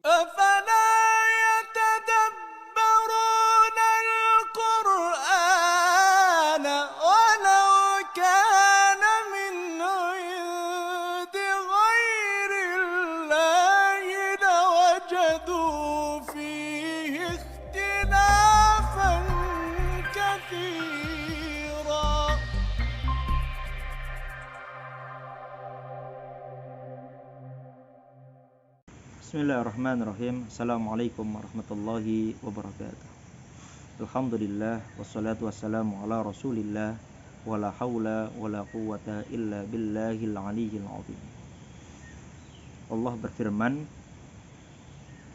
أفلا يتدبرون القرآن ولو كان من عند غير الله لوجدوا فيه اختلافا كثيرا. Bismillahirrahmanirrahim. Assalamualaikum warahmatullahi wabarakatuh. Alhamdulillah wassalatu wassalamu ala Rasulillah wala haula wala quwwata illa billahil aliyyil azim. Allah berfirman,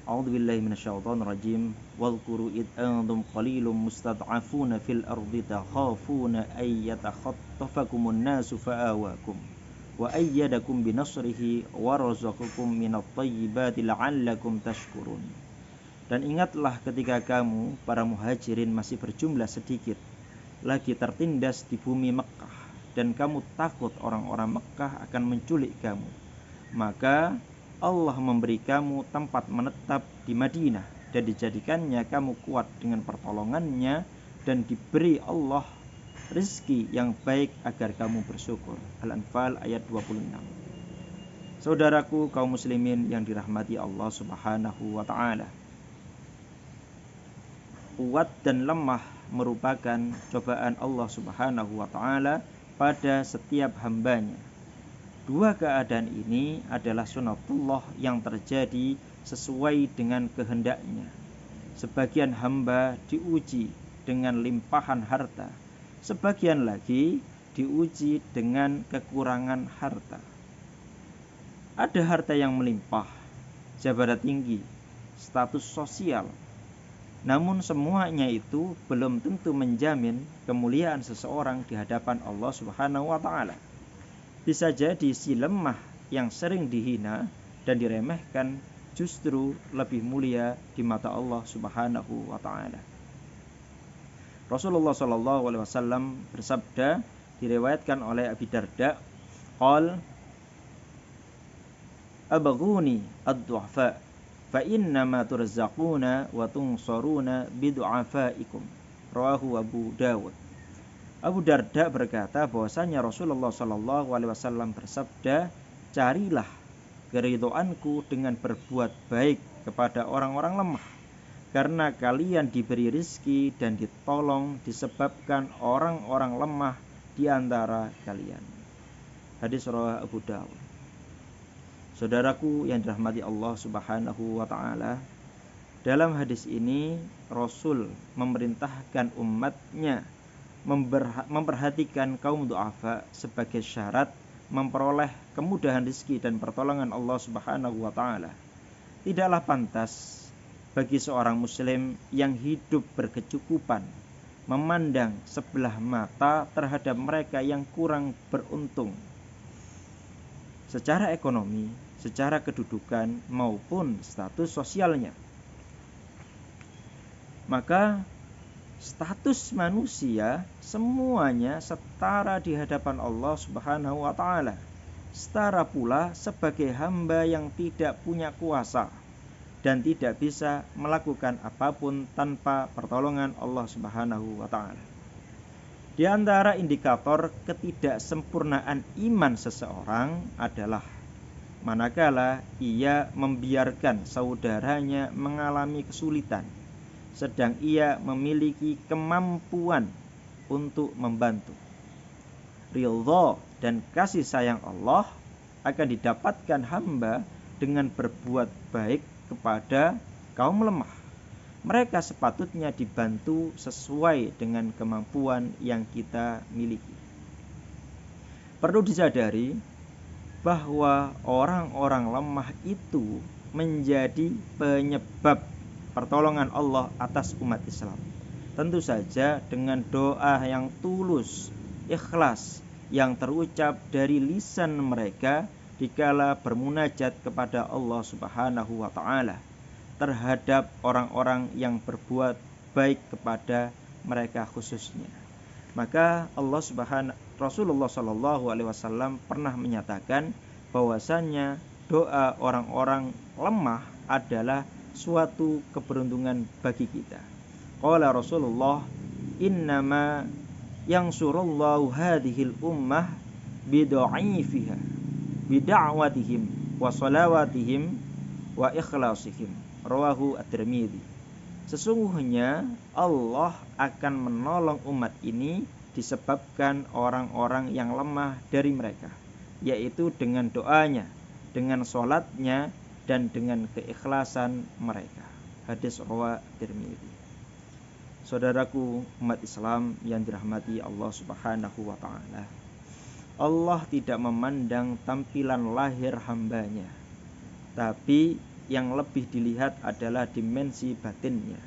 A'udzubillahi minasyaitonir rajim. Wadhkuru id antum qalilum mustad'afuna fil ardi takhafuna ay yatakhattafakumun nasu fa'awakum wa ayyadakum binasrihi wa razaqakum minat thayyibati la'allakum tashkurun. Dan ingatlah ketika kamu para muhajirin masih berjumlah sedikit lagi tertindas di bumi Mekkah, dan kamu takut orang-orang Mekkah akan menculik kamu, maka Allah memberi kamu tempat menetap di Madinah dan dijadikannya kamu kuat dengan pertolongannya, dan diberi Allah rezeki yang baik agar kamu bersyukur. Al-Anfal ayat 26. Saudaraku kaum muslimin yang dirahmati Allah Subhanahu wa taala, kuat dan lemah merupakan cobaan Allah Subhanahu wa taala pada setiap hambanya. Dua keadaan ini adalah sunatullah yang terjadi sesuai dengan kehendaknya. Sebagian hamba diuji dengan limpahan harta, sebagian lagi diuji dengan kekurangan harta. Ada harta yang melimpah, jabatan tinggi, status sosial. Namun semuanya itu belum tentu menjamin kemuliaan seseorang di hadapan Allah Subhanahu wa taala. Bisa jadi si lemah yang sering dihina dan diremehkan justru lebih mulia di mata Allah Subhanahu wa taala. Rasulullah sallallahu alaihi wasallam bersabda, diriwayatkan oleh Abi Darda, qala abghuni ad-du'afa fa inna ma turzaquna wa tunsaruna bidu'afaikum. Rawahu Abu Dawud. Abu Darda berkata bahwasanya Rasulullah sallallahu alaihi wasallam bersabda, carilah keridhoanku dengan berbuat baik kepada orang-orang lemah, karena kalian diberi rizki dan ditolong disebabkan orang-orang lemah di antara kalian. Hadis riwayat Abu Dawud. Saudaraku yang dirahmati Allah Subhanahu wa taala, dalam hadis ini Rasul memerintahkan umatnya memperhatikan kaum du'afa sebagai syarat memperoleh kemudahan rizki dan pertolongan Allah Subhanahu wa taala. Tidaklah pantas bagi seorang muslim yang hidup berkecukupan memandang sebelah mata terhadap mereka yang kurang beruntung secara ekonomi, secara kedudukan maupun status sosialnya. Maka status manusia semuanya setara di hadapan Allah Subhanahu wa taala. Setara pula sebagai hamba yang tidak punya kuasa dan tidak bisa melakukan apapun tanpa pertolongan Allah Subhanahu wa taala. Di antara indikator ketidaksempurnaan iman seseorang adalah manakala ia membiarkan saudaranya mengalami kesulitan, sedang ia memiliki kemampuan untuk membantu. Ridha dan kasih sayang Allah akan didapatkan hamba dengan berbuat baik kepada kaum lemah. Mereka sepatutnya dibantu sesuai dengan kemampuan yang kita miliki. Perlu disadari bahwa orang-orang lemah itu menjadi penyebab pertolongan Allah atas umat Islam. Tentu saja dengan doa yang tulus, ikhlas, yang terucap dari lisan mereka dikala bermunajat kepada Allah Subhanahu wa taala terhadap orang-orang yang berbuat baik kepada mereka khususnya. Maka Rasulullah sallallahu alaihi wasallam pernah menyatakan bahwasannya doa orang-orang lemah adalah suatu keberuntungan bagi kita. Qala Rasulullah, innama yansurullahu hadhil ummah bidha'ifiha bida'watihim wa salawatihim wa ikhlasihim. Rawahu At-Tirmidzi. Sesungguhnya Allah akan menolong umat ini disebabkan orang-orang yang lemah dari mereka, yaitu dengan doanya, dengan sholatnya, dan dengan keikhlasan mereka. Hadis rawahu At-Tirmidzi. Saudaraku umat Islam yang dirahmati Allah Subhanahu wa ta'ala, Allah tidak memandang tampilan lahir hambanya, tapi yang lebih dilihat adalah dimensi batinnya.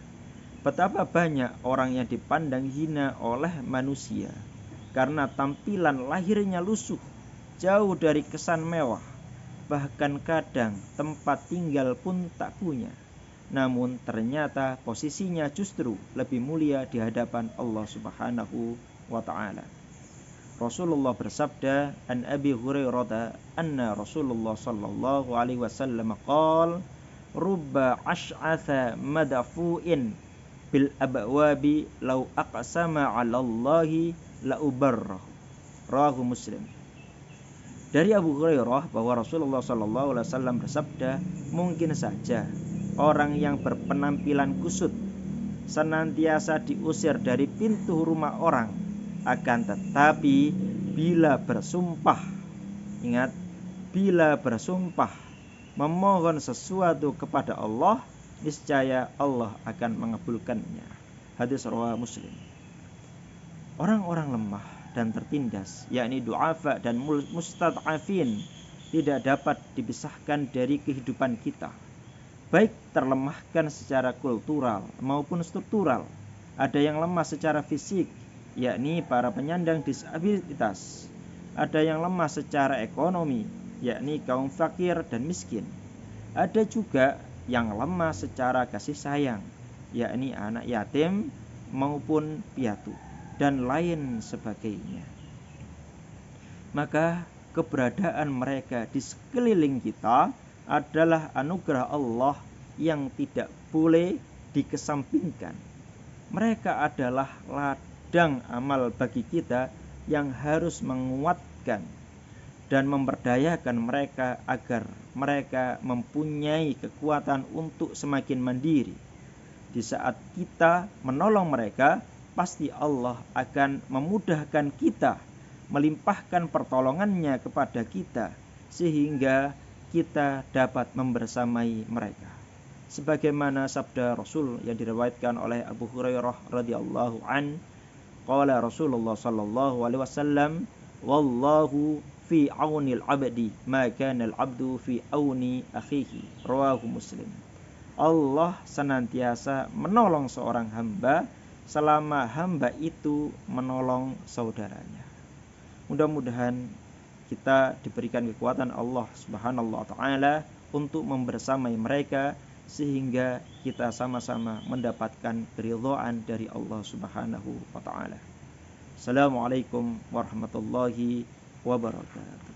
Betapa banyak orang yang dipandang hina oleh manusia karena tampilan lahirnya lusuh, jauh dari kesan mewah, bahkan kadang tempat tinggal pun tak punya. Namun ternyata posisinya justru lebih mulia di hadapan Allah Subhanahu wa ta'ala. Rasulullah bersabda, an Abi Hurairah anna Rasulullah sallallahu alaihi wasallam qala, rubba ash'atha madfu'in bil abwabi law aqsama 'ala Allahi la ubarrahu. Rawahu Muslim. Dari Abu Hurairah bahwa Rasulullah sallallahu alaihi wasallam bersabda, mungkin saja orang yang berpenampilan kusut senantiasa diusir dari pintu rumah orang, akan tetapi bila bersumpah, ingat, bila bersumpah memohon sesuatu kepada Allah, niscaya Allah akan mengabulkannya. Hadis riwayat Muslim. Orang-orang lemah dan tertindas, yakni du'afa dan mustad'afin, tidak dapat dipisahkan dari kehidupan kita, baik terlemahkan secara kultural maupun struktural. Ada yang lemah secara fisik, yakni para penyandang disabilitas. Ada yang lemah secara ekonomi, yakni kaum fakir dan miskin. Ada juga yang lemah secara kasih sayang, yakni anak yatim maupun piatu, dan lain sebagainya. Maka keberadaan mereka di sekeliling kita adalah anugerah Allah yang tidak boleh dikesampingkan. Mereka adalah ladang amal bagi kita yang harus menguatkan dan memberdayakan mereka agar mereka mempunyai kekuatan untuk semakin mandiri. Di saat kita menolong mereka, pasti Allah akan memudahkan kita, melimpahkan pertolongannya kepada kita, sehingga kita dapat membersamai mereka. Sebagaimana sabda Rasul yang diriwayatkan oleh Abu Hurairah radhiyallahu an, qala Rasulullah sallallahu alaihi wasallam, wallahu fi aunil abdi ma kana al abdu fi auni akhihi. Rawahu Muslim. Allah senantiasa menolong seorang hamba selama hamba itu menolong saudaranya. Mudah-mudahan kita diberikan kekuatan Allah Subhanahu wa ta'ala untuk membersamai mereka, sehingga kita sama-sama mendapatkan keridhaan dari Allah Subhanahu wa ta'ala. Assalamualaikum warahmatullahi wabarakatuh.